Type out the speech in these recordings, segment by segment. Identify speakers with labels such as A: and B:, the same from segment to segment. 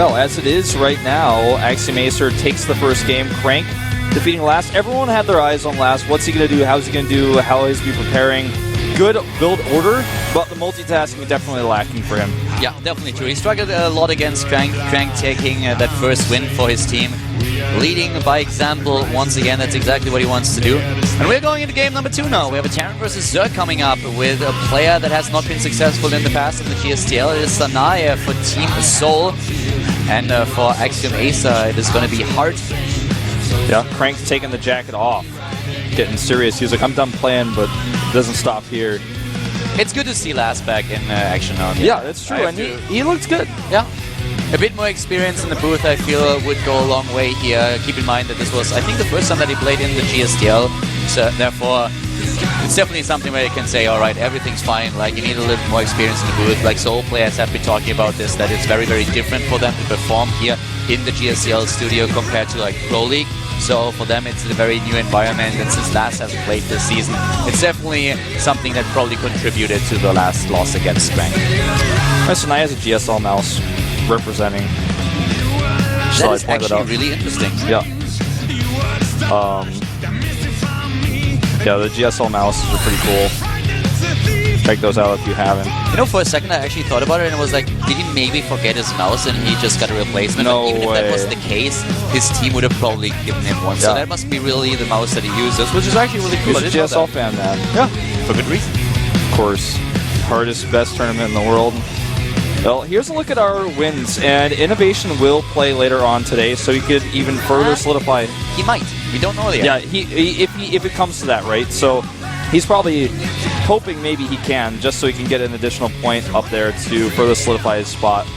A: Well, as it is right now, Axiom Acer takes the first game. Crank defeating Last. Everyone had their eyes on Last. What's he going to do? How's he going to do? How is he preparing? Good build order, but the multitasking is definitely lacking for him.
B: Yeah, definitely true. He struggled a lot against Crank. Crank taking that first win for his team. Leading by example once again. That's exactly what he wants to do. And we're going into game number 2 now. We have a Terran versus Zerg coming up with a player that has not been successful in the past in the GSTL. It is Sanaya for Team Soul. And for Axiom Acer, it is going to be Hart.
A: Yeah, Crank's taking the jacket off. Getting serious. He's like, I'm done playing, but it doesn't stop here.
B: It's good to see Last back in action now.
A: Yeah, that's true. And he looks good.
B: Yeah. A bit more experience in the booth, I feel, would go a long way here. Keep in mind that this was, I think, the first time that he played in the GSTL. So, therefore, it's definitely something where you can say, alright, everything's fine. Like, you need a little more experience in the booth. Like, Soul players have been talking about this, that it's very, very different for them to perform here in the GSTL studio compared to, like, Pro League. So for them, it's a very new environment, and since Last hasn't played this season, it's definitely something that probably contributed to the last loss against Crank.
A: Sanaya has a GSL mouse representing.
B: That is actually really interesting.
A: Yeah. Yeah, the GSL mouses are pretty cool. Check those out if you haven't.
B: You know, for a second I actually thought about it and it was like, did he maybe forget his mouse and he just got a replacement?
A: No
B: even
A: way.
B: if that was the case, his team would have probably given him one. Yeah. So that must be really the mouse that he uses, which is actually really cool.
A: He's a GSL fan, man.
B: Yeah, for good reason.
A: Of course. Hardest, best tournament in the world. Well, here's a look at our wins, and Innovation will play later on today, so he could even further solidify.
B: He might. We don't know yet.
A: Yeah, if it comes to that, right? So he's probably hoping maybe he can, just so he can get an additional point up there to further solidify his spot.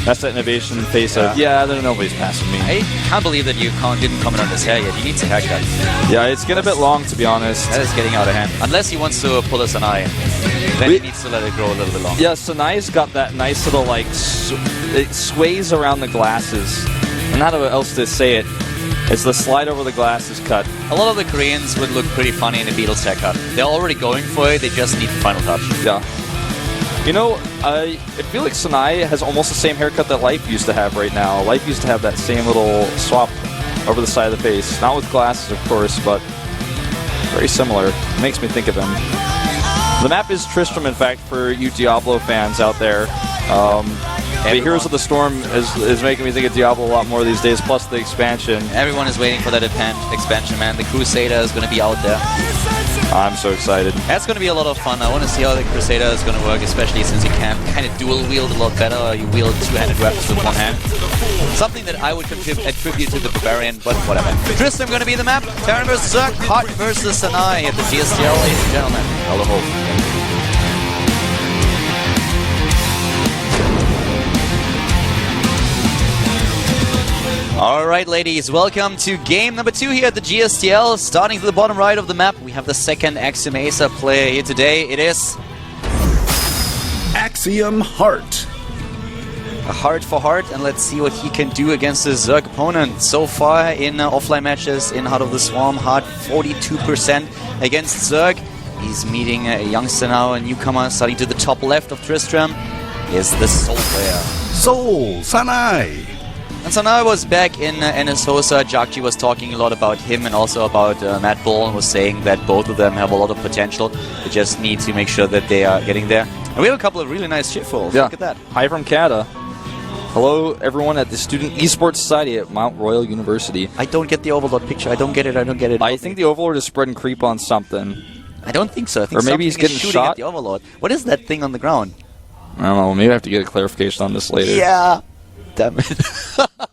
A: That's that Innovation face of, nobody's passing me.
B: I can't believe that you didn't comment on his hair yet. He needs a haircut.
A: Yeah, it's getting a bit long, to be honest.
B: That is getting out of hand. Unless he wants to pull a Sanai. Then he needs to let it grow a little bit longer.
A: Yeah, Sanai's got that nice little, like, it sways around the glasses. And how else to say it? It's the slide over the glasses cut.
B: A lot of the Koreans would look pretty funny in a Beatles haircut. They're already going for it, they just need the final touch.
A: Yeah. You know, I feel like Sanai has almost the same haircut that Life used to have right now. Life used to have that same little swap over the side of the face. Not with glasses, of course, but very similar. It makes me think of him. The map is Tristram, in fact, for you Diablo fans out there. The Heroes of the Storm is making me think of Diablo a lot more these days, plus the expansion.
B: Everyone is waiting for that expansion, man. The Crusader is going to be out there.
A: I'm so excited.
B: That's going to be a lot of fun. I want to see how the Crusader is going to work, especially since you can kind of dual wield a lot better. You wield two-handed weapons with one hand. Something that I would attribute to the Barbarian, but whatever. Tristram going to be the map. Terran versus Zerg, Hart versus Sanai at the GSTL, ladies and gentlemen. Hello, hope. Alright ladies, welcome to game number 2 here at the GSTL. Starting to the bottom right of the map, we have the second Axiom Acer player here today. It is
C: Axiom Hart.
B: A Hart for Hart, and let's see what he can do against his Zerg opponent. So far in offline matches in Heart of the Swarm, Hart 42% against Zerg. He's meeting a youngster now, a newcomer, starting to the top left of Tristram is the Soul player.
C: Soul, Sanai.
B: And so now I was back in NSOSA. Jakji was talking a lot about him and also about Matt Bull, and was saying that both of them have a lot of potential. They just need to make sure that they are getting there. And we have a couple of really nice shitfuls.
A: Yeah.
B: Look at that.
A: Hi from Canada. Hello, everyone at the Student Esports Society at Mount Royal University.
B: I don't get the Overlord picture. I don't get it.
A: I think the Overlord is spreading creep on something.
B: I don't think so. I think
A: or maybe he's getting shot.
B: At the Overlord. What is that thing on the ground?
A: I don't know. Maybe I have to get a clarification on this later.
B: Yeah. Damn it.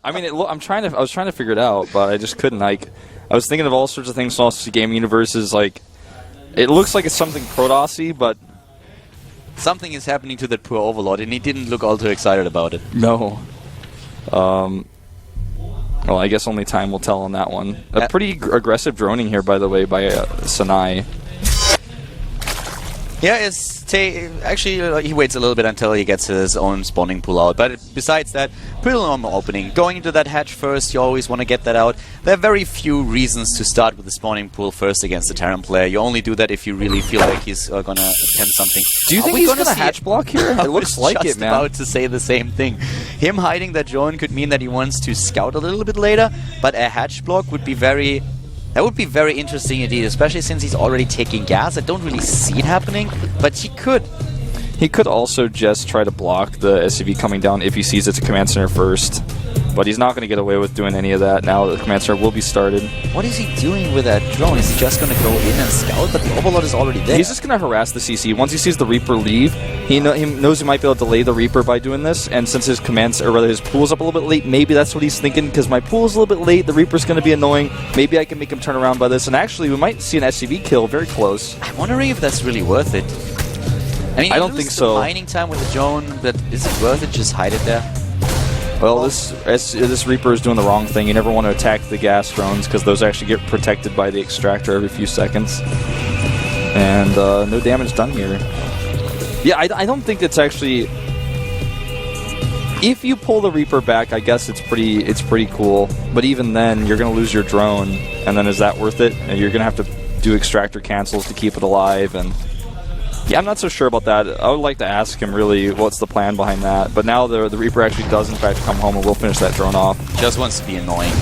A: I mean, I was trying to figure it out, but I just couldn't. Like, I was thinking of all sorts of things. Also, Game Universe is like, it looks like it's something Protossy, but
B: something is happening to that poor Overlord, and he didn't look all too excited about it.
A: No. Well, I guess only time will tell on that one. A pretty aggressive droning here, by the way, by Sanai.
B: Yeah, actually, he waits a little bit until he gets his own spawning pool out. But besides that, pretty normal opening. Going into that hatch first, you always want to get that out. There are very few reasons to start with the spawning pool first against the Terran player. You only do that if you really feel like he's going to attempt something.
A: Do you think he's going to hatch block here? It looks like it, man.
B: I was just about to say the same thing. him hiding that drone could mean that he wants to scout a little bit later, but a hatch block would be very... That would be very interesting indeed, especially since he's already taking gas. I don't really see it happening, but he could.
A: He could also just try to block the SCV coming down if he sees it's a command center first. But he's not going to get away with doing any of that now that the command center will be started.
B: What is he doing with that drone? Is he just going to go in and scout? But the Overlord is already there.
A: He's just going to harass the CC. Once he sees the Reaper leave, he knows he might be able to delay the Reaper by doing this. And since his commands, or rather his pool's up a little bit late, maybe that's what he's thinking. Because my pool's a little bit late, the Reaper's going to be annoying. Maybe I can make him turn around by this. And actually, we might see an SCV kill very close.
B: I'm wondering if that's really worth it. I mean,
A: I don't think so.
B: Mining time with the drone, but is it worth it? Just hide it there.
A: Well, this Reaper is doing the wrong thing. You never want to attack the gas drones because those actually get protected by the extractor every few seconds. And no damage done here. Yeah, I don't think it's actually... If you pull the Reaper back, I guess it's pretty cool. But even then, you're going to lose your drone. And then is that worth it? And you're going to have to do extractor cancels to keep it alive. And yeah, I'm not so sure about that. I would like to ask him really what's the plan behind that. But now the Reaper actually does in fact come home and will finish that drone off.
B: Just wants to be annoying.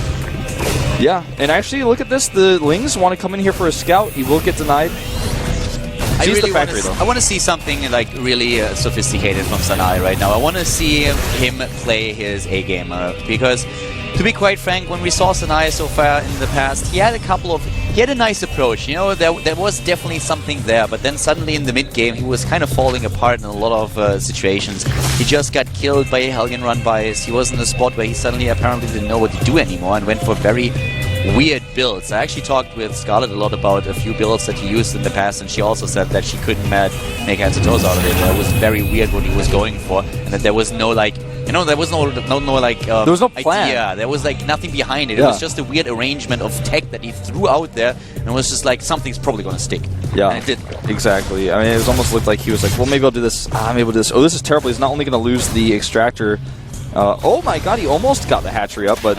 A: Yeah, and actually look at this. The Lings want to come in here for a scout. He will get denied.
B: I want to see something like really sophisticated from Sanai right now. I want to see him play his A game because, to be quite frank, when we saw Sanai so far in the past, he had a nice approach. You know, there was definitely something there, but then suddenly in the mid game he was kind of falling apart in a lot of situations. He just got killed by a Hellion run bys. He was in a spot where he suddenly apparently didn't know what to do anymore and went for very weird builds. I actually talked with Scarlett a lot about a few builds that he used in the past, and she also said that she couldn't make heads or toes out of it. That was very weird what he was going for, and that there was no like, you know, there was no like there
A: was no plan.
B: idea. There was like nothing behind it. It was just a weird arrangement of tech that he threw out there, and it was just like something's probably going to stick.
A: Yeah,
B: and it did.
A: Exactly. I mean, it almost looked like he was like, well, maybe I'll do this. Maybe I'll do this. Oh, this is terrible. He's not only going to lose the extractor. Oh my god, he almost got the hatchery up, but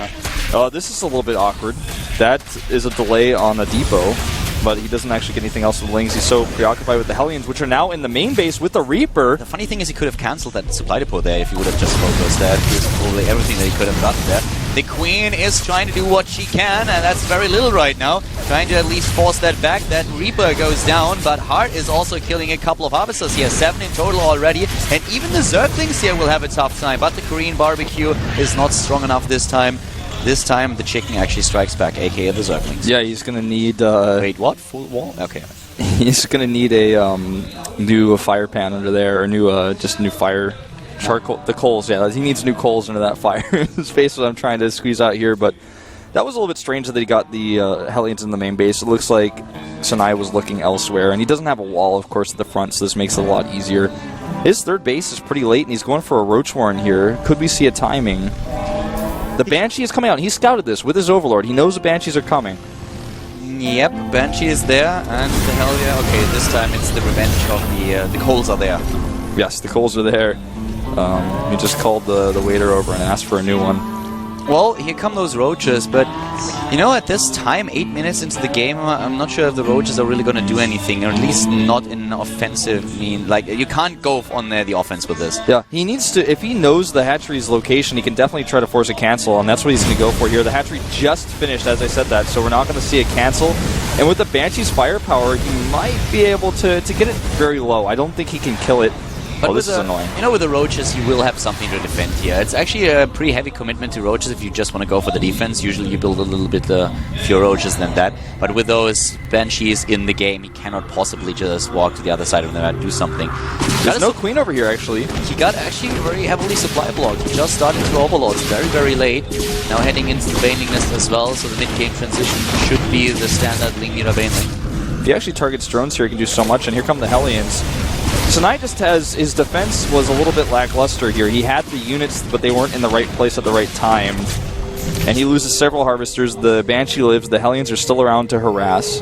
A: this is a little bit awkward. That is a delay on the depot, but he doesn't actually get anything else with the Lings. He's so preoccupied with the Hellions, which are now in the main base with the Reaper.
B: The funny thing is he could have cancelled that supply depot there if he would have just focused that. He was probably everything that he could have gotten there. The Queen is trying to do what she can, and that's very little right now. Trying to at least force that back. That Reaper goes down, but Hart is also killing a couple of Harvesters here. 7 in total already, and even the Zerglings here will have a tough time, but the Korean barbecue is not strong enough this time. This time, the chicken actually strikes back, aka the Zerglings.
A: Yeah, he's going to need...
B: Wait, what? Full wall? Okay.
A: He's going to need a new fire pan under there, or just new fire... Charcoal, the coals, yeah. He needs new coals under that fire. His face what I'm trying to squeeze out here, but that was a little bit strange that he got the Hellions in the main base. It looks like Sanai was looking elsewhere, and he doesn't have a wall, of course, at the front, so this makes it a lot easier. His third base is pretty late, and he's going for a Roach Warren here. Could we see a timing? The Banshee is coming out. He scouted this with his Overlord. He knows the Banshees are coming.
B: Yep, Banshee is there, and the hell yeah. Okay, this time it's the revenge of the coals are there.
A: Yes, the coals are there. He just called the waiter over and asked for a new one.
B: Well, here come those roaches, but you know, at this time, 8 minutes into the game, I'm not sure if the roaches are really going to do anything, or at least not in an offensive mean. Like, you can't go on the offense with this.
A: Yeah, he needs to, if he knows the hatchery's location, he can definitely try to force a cancel, and that's what he's going to go for here. The hatchery just finished, as I said that, so we're not going to see a cancel. And with the Banshee's firepower, he might be able to get it very low. I don't think he can kill it.
B: But
A: this is annoying.
B: You know, with the roaches, you will have something to defend here. It's actually a pretty heavy commitment to roaches if you just want to go for the defense. Usually you build a little bit fewer roaches than that. But with those Banshees in the game, he cannot possibly just walk to the other side of the map and do something.
A: There's no Queen over here, actually.
B: He got actually very heavily supply blocked. He just started to Overlords very, very late. Now heading into the Baning Nest as well, so the mid-game transition should be the standard Lingmira Baneling.
A: If he actually targets drones here, he can do so much, and here come the Hellions. Sanai just has, his defense was a little bit lackluster here. He had the units, but they weren't in the right place at the right time. And he loses several Harvesters. The Banshee lives. The Hellions are still around to harass.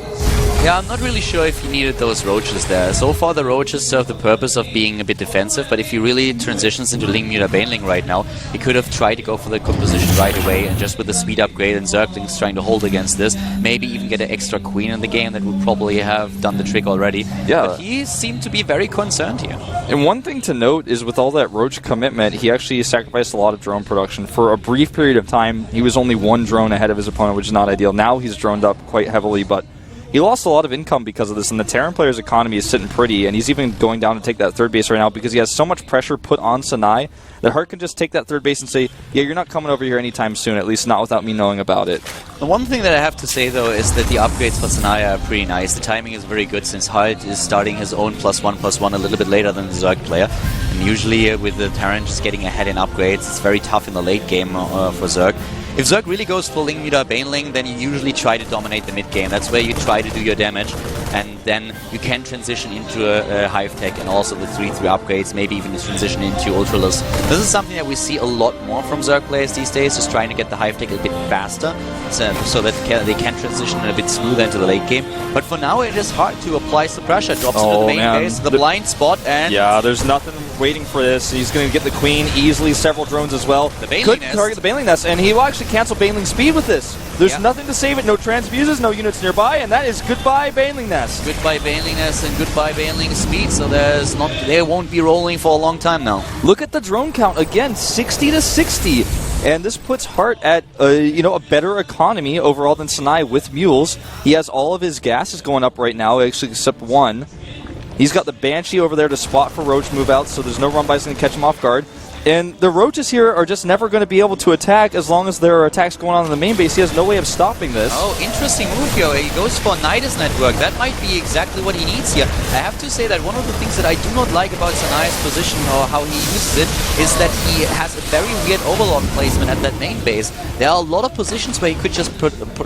B: Yeah, I'm not really sure if he needed those roaches there. So far, the roaches serve the purpose of being a bit defensive, but if he really transitions into Ling Muta Baneling right now, he could have tried to go for the good position right away, and just with the speed upgrade and Zerglings trying to hold against this, maybe even get an extra queen in the game that would probably have done the trick already.
A: Yeah.
B: But he seemed to be very concerned here.
A: And one thing to note is with all that roach commitment, he actually sacrificed a lot of drone production. For a brief period of time, he was only one drone ahead of his opponent, which is not ideal. Now he's droned up quite heavily, but he lost a lot of income because of this, and the Terran player's economy is sitting pretty, and he's even going down to take that third base right now because he has so much pressure put on Sanai that Hart can just take that third base and say, yeah, you're not coming over here anytime soon, at least not without me knowing about it.
B: The one thing that I have to say, though, is that the upgrades for Sanai are pretty nice. The timing is very good since Hart is starting his own +1/+1 a little bit later than the Zerg player. And usually with the Terran just getting ahead in upgrades, it's very tough in the late game for Zerg. If Zerg really goes for Ling Muta Baneling, then you usually try to dominate the mid game. That's where you try to do your damage, and then you can transition into a Hive Tech and also the 3/3 upgrades, maybe even transition into Ultralus. This is something that we see a lot more from Zerg players these days, just trying to get the Hive Tech a bit faster, so that they can transition a bit smoother into the late game. But for now, it is hard to apply some pressure. Drops into the main base, the blind spot, and...
A: Yeah, there's nothing waiting for this. He's going to get the queen easily, several drones as well.
B: The Baneling
A: Could
B: Nest.
A: target the Baneling Nest, and he will actually cancel Baneling speed with this. There's nothing to save it, no transfuses, no units nearby, and that is goodbye Baneling Nest.
B: Goodbye Baneling Nest and goodbye Baneling speed, so they won't be rolling for a long time now.
A: Look at the drone count again, 60 to 60. And this puts Hart at a better economy overall than Sanai with mules. He has all of his gases going up right now, actually except one. He's got the Banshee over there to spot for Roach move out, so there's no run bys going to catch him off guard. And the Roaches here are just never going to be able to attack as long as there are attacks going on in the main base. He has no way of stopping this.
B: Oh, interesting move here. He goes for Nidus Network. That might be exactly what he needs here. I have to say that one of the things that I do not like about Sanai's position or how he uses it is that he has a very weird Overlord placement at that main base. There are a lot of positions where he could just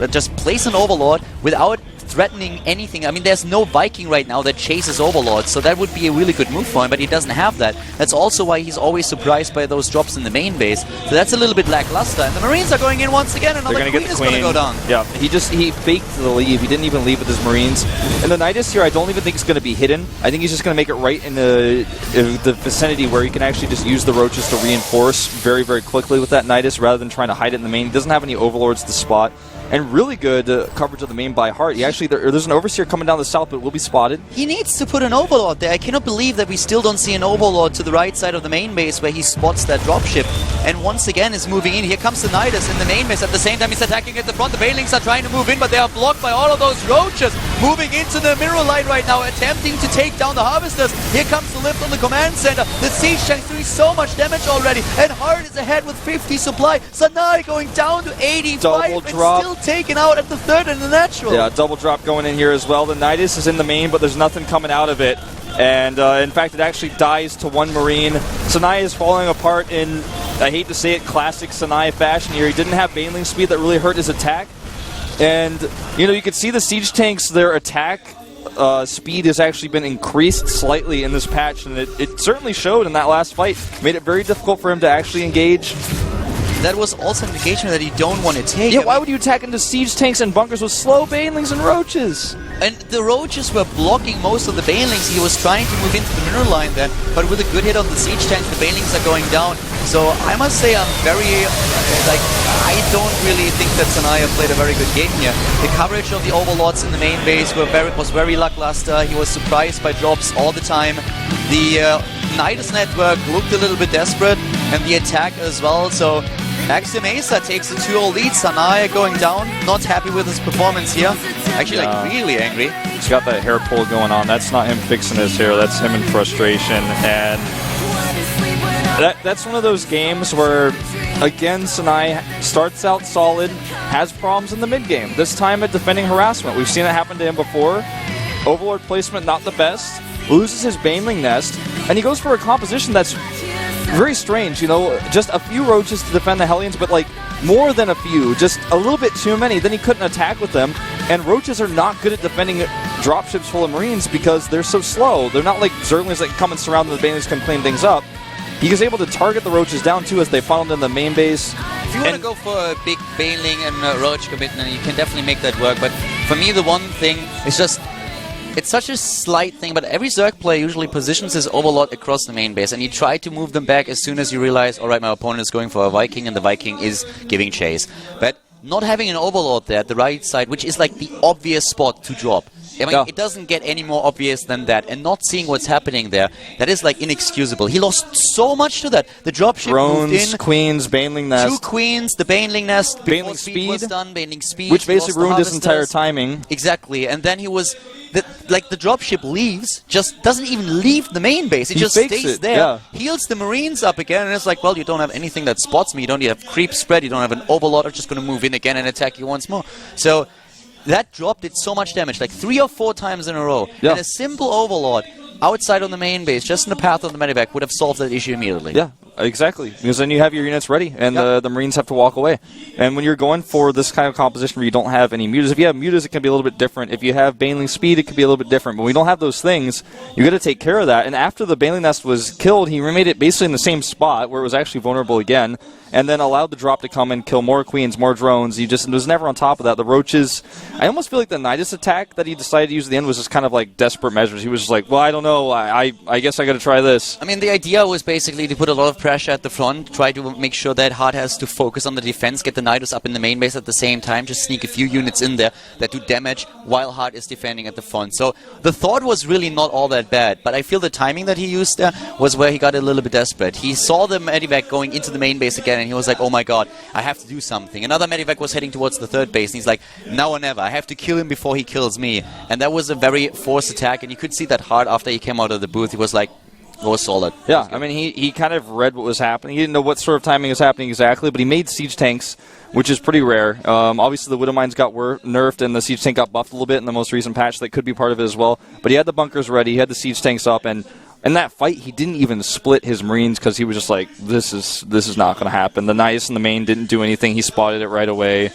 B: just place an Overlord without threatening anything. I mean, there's no Viking right now that chases Overlords, so that would be a really good move for him, but he doesn't have that. That's also why he's always surprised by those drops in the main base. So that's a little bit lackluster. And the Marines are going in once again. Another queen is going to go down.
A: Yeah, he faked the leave. He didn't even leave with his Marines. And the Nidus here, I don't even think it's going to be hidden. I think he's just going to make it right in the vicinity where he can actually just use the Roaches to reinforce very, very quickly with that Nidus rather than trying to hide it in the main. He doesn't have any Overlords to spot. And really good coverage of the main by Hart. He actually, there's an Overseer coming down the south, but will be spotted.
B: He needs to put an Overlord there. I cannot believe that we still don't see an Overlord to the right side of the main base where he spots that dropship. And once again is moving in. Here comes the Nidus in the main base. At the same time, he's attacking at the front. The Banelings are trying to move in, but they are blocked by all of those Roaches. Moving into the Mirror Light right now, attempting to take down the Harvesters. Here comes the lift on the command center. The Siege Tank's doing so much damage already. And Hart is ahead with 50 supply. Sanai going down to 85
A: Double drop.
B: and still taken out at the third and the natural.
A: Yeah, double drop going in here as well. The Nidus is in the main, but there's nothing coming out of it. And in fact, it actually dies to one Marine. Sanai is falling apart in, I hate to say it, classic Sanai fashion here. He didn't have Baneling speed that really hurt his attack. And, you can see the Siege Tanks, their attack speed has actually been increased slightly in this patch, and it certainly showed in that last fight. Made it very difficult for him to actually engage.
B: That was also an indication that you don't want to take.
A: Yeah, why would you attack into Siege Tanks and bunkers with slow Banelings and Roaches?
B: And the Roaches were blocking most of the Banelings. He was trying to move into the mirror line then, but with a good hit on the Siege Tanks, the Banelings are going down. So I must say I'm very, I don't really think that Sanaya played a very good game here. The coverage of the Overlords in the main base was very lackluster. He was surprised by drops all the time. The Nidus Network looked a little bit desperate, and the attack as well. So Axiom Mesa takes a 2-0 lead. Sanaya going down, not happy with his performance here. Actually, really angry.
A: He's got that hair pull going on. That's not him fixing his hair. That's him in frustration. And that's one of those games where, again, Sanai starts out solid, has problems in the mid game. This time at defending harassment. We've seen it happen to him before. Overlord placement not the best. Loses his Baneling Nest. And he goes for a composition that's very strange, just a few Roaches to defend the Hellions, but more than a few, just a little bit too many. Then he couldn't attack with them, and Roaches are not good at defending dropships full of Marines because they're so slow. They're not like Zerglings that come and surround them, the Banelings can clean things up. He was able to target the Roaches down too as they funneled in the main base.
B: If you want to go for a big Baneling and Roach commitment, you can definitely make that work, but For me, the one thing is just, it's such a slight thing, but every Zerg player usually positions his Overlord across the main base, and you try to move them back as soon as you realize, alright, my opponent is going for a Viking, and the Viking is giving chase. But not having an Overlord there at the right side, which is like the obvious spot to drop. I mean, it doesn't get any more obvious than that, and not seeing what's happening there, that is like inexcusable. He lost so much to that. The dropship moved in.
A: Queens, Baneling Nest.
B: 2 Queens, the Baneling Nest,
A: Baneling
B: speed was done, Baneling Speed.
A: Which basically ruined his entire timing.
B: Exactly, and then he was... the dropship leaves, just doesn't even leave the main base. It just stays there, heals the Marines up again, and it's like, well, you don't have anything that spots me. You don't have creep spread. You don't have an Overlord. I'm just going to move in again and attack you once more. So that drop did so much damage, like 3 or 4 times in a row. And a simple Overlord outside on the main base, just in the path of the medevac, would have solved that issue immediately.
A: Yeah, exactly. Because then you have your units ready, and the Marines have to walk away. And when you're going for this kind of composition where you don't have any mutas, if you have mutas, it can be a little bit different. If you have Baneling Speed, it can be a little bit different. But when we don't have those things, you got to take care of that. And after the Baneling Nest was killed, he remade it basically in the same spot where it was actually vulnerable again, and then allowed the drop to come and kill more Queens, more drones. He just was never on top of that. The Roaches, I almost feel like the Nidus attack that he decided to use at the end was just kind of like desperate measures. He was just like, well, I don't know, I guess I got to try this.
B: I mean, the idea was basically to put a lot of pressure at the front, try to make sure that HOT has to focus on the defense, get the Nidus up in the main base at the same time, just sneak a few units in there that do damage while HOT is defending at the front. So the thought was really not all that bad, but I feel the timing that he used there was where he got a little bit desperate. He saw the medevac going into the main base again, and he was like, oh my god, I have to do something. Another medevac was heading towards the third base, and he's like, now or never, I have to kill him before he kills me. And that was a very forced attack, and you could see that HOT, after he came out of the booth, he was like, go solid.
A: Yeah, I mean, he kind of read what was happening. He didn't know what sort of timing was happening exactly, but he made siege tanks, which is pretty rare. Obviously, the Widow Mines got nerfed, and the siege tank got buffed a little bit in the most recent patch. That could be part of it as well. But he had the bunkers ready, he had the siege tanks up, and in that fight, he didn't even split his Marines because he was just like, this is not going to happen. The Nidus in the main didn't do anything. He spotted it right away.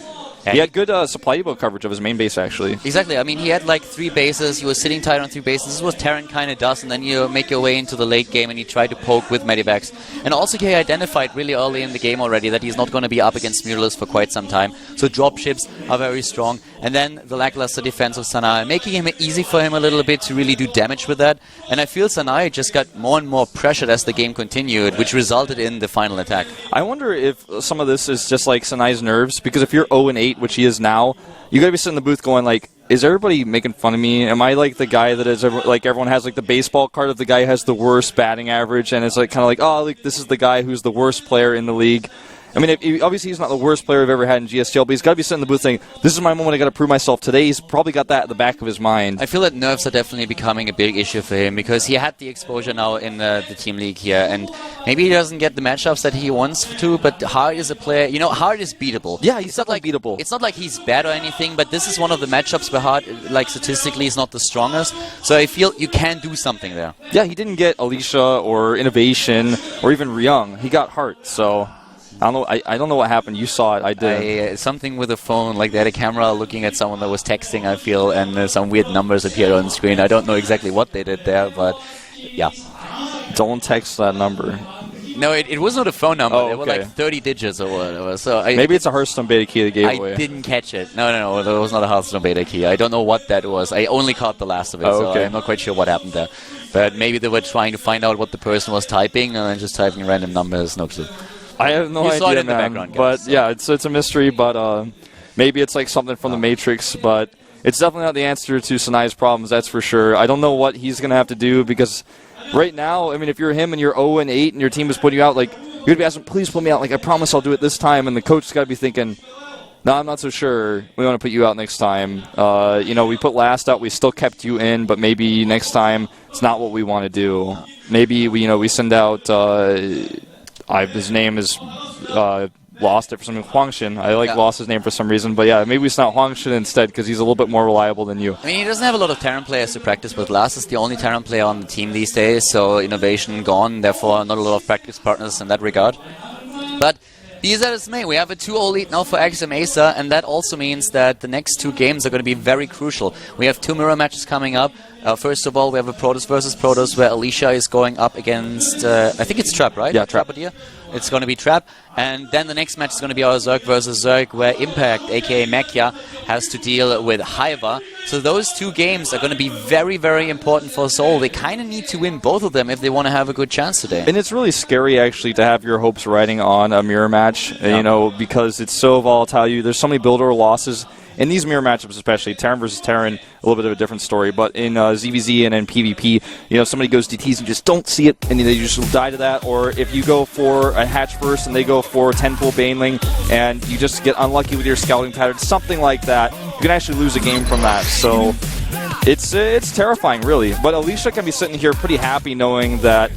A: He had good supply depot coverage of his main base, actually.
B: Exactly. I mean, he had like 3 bases. He was sitting tight on 3 bases. This is what Terran kind of does, and then you make your way into the late game and you try to poke with medevacs. And also, he identified really early in the game already that he's not going to be up against Muralist for quite some time. So dropships are very strong. And then the lackluster defense of Sanai, making it easy for him a little bit to really do damage with that. And I feel Sanai just got more and more pressured as the game continued, which resulted in the final attack.
A: I wonder if some of this is just like Sanai's nerves, because if you're 0-8, which he is now, you gotta be sitting in the booth going like, is everybody making fun of me? Am I like the guy that is like everyone has like the baseball card of the guy who has the worst batting average, and it's like kind of like, oh, like this is the guy who's the worst player in the league. I mean, obviously he's not the worst player I've ever had in GSTL, but he's got to be sitting in the booth saying, this is my moment, I got to prove myself today. He's probably got that at the back of his mind.
B: I feel that nerves are definitely becoming a big issue for him, because he had the exposure now in the team league here, and maybe he doesn't get the matchups that he wants to, but HOT is a player, you know, HOT is beatable.
A: Yeah, he's not like beatable.
B: It's not like he's bad or anything, but this is one of the matchups where HOT, like statistically, is not the strongest, so I feel you can do something there.
A: Yeah, he didn't get Alicia or Innovation or even Ryung. He got Heart, so I don't know. I don't know what happened. You saw it. I did.
B: Something with a phone, like they had a camera looking at someone that was texting, I feel, and some weird numbers appeared on the screen. I don't know exactly what they did there, but yeah.
A: Don't text that number.
B: No, it was not a phone number.
A: Oh,
B: It was like 30 digits or whatever. So
A: maybe it's a Hearthstone beta key they gave away.
B: I didn't catch it. No, that was not a Hearthstone beta key. I don't know what that was. I only caught the last of it, so I'm not quite sure what happened there. But maybe they were trying to find out what the person was typing and then just typing random numbers. No clue.
A: I have no idea,
B: saw it in
A: man.
B: The background, guys,
A: but
B: so.
A: yeah, it's a mystery. But maybe it's like something from the Matrix. But it's definitely not the answer to Sanai's problems. That's for sure. I don't know what he's gonna have to do, because right now, I mean, if you're him and you're 0-8 and your team is putting you out, like you're gonna be asking, please put me out. Like I promise I'll do it this time. And the coach's got to be thinking, no, I'm not so sure. We want to put you out next time. You know, we put last out. We still kept you in, but maybe next time it's not what we want to do. Maybe we send out. His name is lost it for some Huangshin. I lost his name for some reason, but yeah, maybe we send out Huangshin instead because he's a little bit more reliable than you.
B: I mean, he doesn't have a lot of Terran players to practice with. Last is the only Terran player on the team these days, so innovation gone. Therefore, not a lot of practice partners in that regard. But be that as may, we have a 2-0 lead now for XMASA, and that also means that the next 2 games are going to be very crucial. We have 2 mirror matches coming up. First of all, we have a Protoss versus Protoss where Alicia is going up against, I think it's Trap, right?
A: Yeah, Trap.
B: It's going to be Trap. And then the next match is going to be our Zerg versus Zerg, where Impact, aka Mechia, has to deal with Hiva. So those two games are going to be very, very important for Seoul. They kind of need to win both of them if they want to have a good chance today.
A: And it's really scary, actually, to have your hopes riding on a mirror match, you know, because it's so volatile. There's so many build-order losses. In these mirror matchups especially, Terran versus Terran, a little bit of a different story, but in ZVZ and in PvP, you know, somebody goes DTs and you just don't see it, and they just will die to that, or if you go for a hatch first and they go for 10-pool Baneling, and you just get unlucky with your scouting pattern, something like that, you can actually lose a game from that, so it's terrifying, really. But Alicia can be sitting here pretty happy knowing that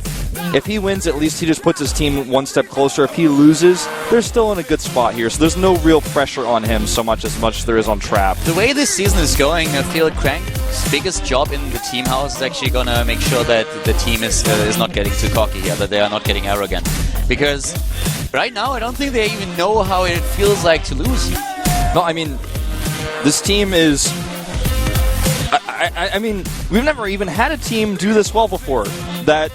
A: if he wins, at least he just puts his team one step closer. If he loses, they're still in a good spot here. So there's no real pressure on him so much as there is on Trap.
B: The way this season is going, I feel Crank's biggest job in the team house is actually going to make sure that the team is not getting too cocky here, that they are not getting arrogant. Because right now, I don't think they even know how it feels like to lose.
A: No, I mean, this team is... I mean, we've never even had a team do this well before. That...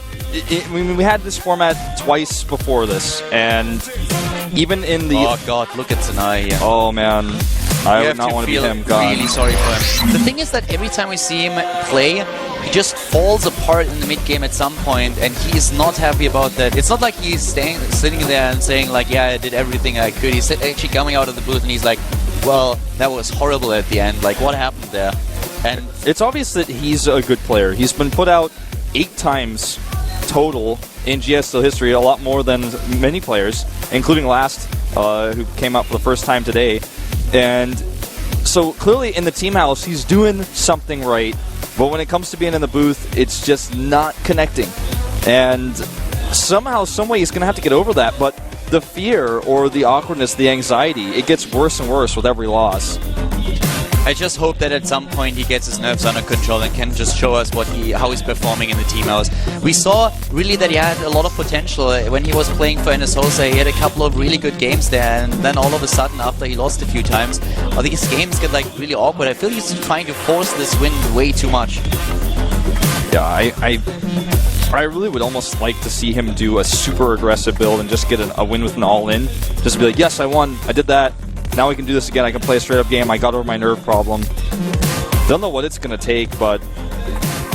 A: we had this format twice before this, and even in the...
B: Oh god, look at Sanai here.
A: Oh man, I would not want to be him. God.
B: Really sorry for him. The thing is that every time we see him play, he just falls apart in the mid game at some point, and he is not happy about that. It's not like he's sitting there and saying like, yeah, I did everything I could. He's actually coming out of the booth and he's like, well, that was horrible at the end. Like, what happened there? And
A: it's obvious that he's a good player. He's been put out 8 times total in GSTL history, a lot more than many players, including Last, who came out for the first time today. And so clearly in the team house, he's doing something right, but when it comes to being in the booth, it's just not connecting. And somehow, someway, he's going to have to get over that, but the fear or the awkwardness, the anxiety, it gets worse and worse with every loss.
B: I just hope that at some point he gets his nerves under control and can just show us how he's performing in the team house. We saw really that he had a lot of potential when he was playing for NSHOSA. He had a couple of really good games there, and then all of a sudden, after he lost a few times, these games get like really awkward. I feel he's trying to force this win way too much.
A: Yeah, I really would almost like to see him do a super aggressive build and just get a win with an all-in. Just to be like, yes, I won, I did that. Now we can do this again. I can play a straight-up game. I got over my nerve problem. Don't know what it's going to take, but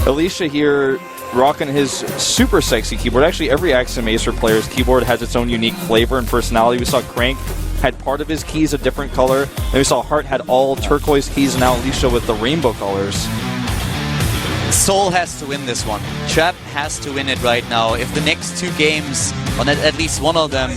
A: Alicia here rocking his super sexy keyboard. Actually, every Axiom Acer player's keyboard has its own unique flavor and personality. We saw Crank had part of his keys a different color. And we saw Hart had all turquoise keys, and now Alicia with the rainbow colors.
B: Seoul has to win this one. Trap has to win it right now. If the next 2 games, or at least one of them,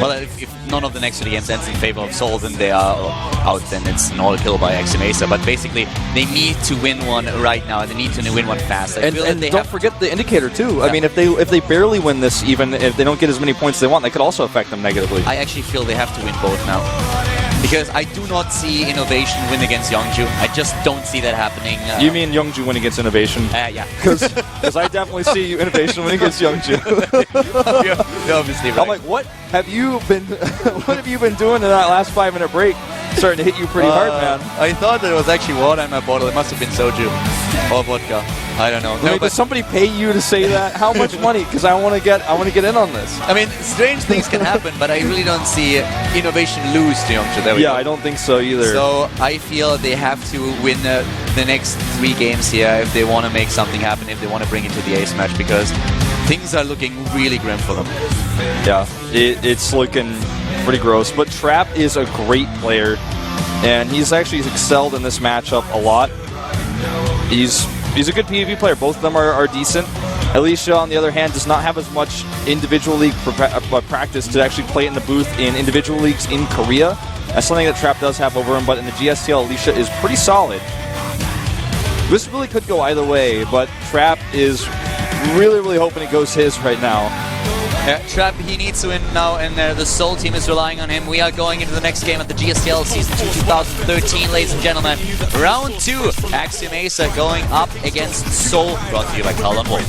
B: well, if none of the next 2 games ends in favor of Seoul, then they are out, then it's an all-kill by Axiom Acer. But basically, they need to win one right now. They need to win one fast.
A: And don't forget the indicator, too. Yeah. I mean, if they barely win this, even if they don't get as many points as they want, that could also affect them negatively.
B: I actually feel they have to win both now. Because I do not see Innovation win against Youngju. I just don't see that happening.
A: You mean Youngju win against Innovation?
B: Yeah.
A: Because I definitely see Innovation win against Youngju.
B: You're obviously right.
A: I'm like, what have you been doing in that last 5-minute break? Starting to hit you pretty hard, man.
B: I thought that it was actually water in my bottle. It must have been soju or vodka. I don't know.
A: Wait, does somebody pay you to say that? How much money? Because I want to get in on this.
B: I mean, strange things can happen, but I really don't see Innovation lose to Youngju.
A: Yeah, I don't think so either.
B: So I feel they have to win the next 3 games here if they want to make something happen, if they want to bring it to the ace match, because things are looking really grim for them.
A: Yeah, it's looking pretty gross. But Trap is a great player, and he's actually excelled in this matchup a lot. He's a good PvP player. Both of them are decent. Alicia, on the other hand, does not have as much individual league practice to actually play in the booth in individual leagues in Korea. That's something that Trap does have over him, but in the GSTL, Alicia is pretty solid. This really could go either way, but Trap is really, really hoping it goes his right now.
B: Yeah, Trap, he needs to win now, and the Seoul team is relying on him. We are going into the next game at the GSTL Season 2 2013, ladies and gentlemen. Round 2, Axiom Acer going up against Seoul, brought to you by Carl and Wolf.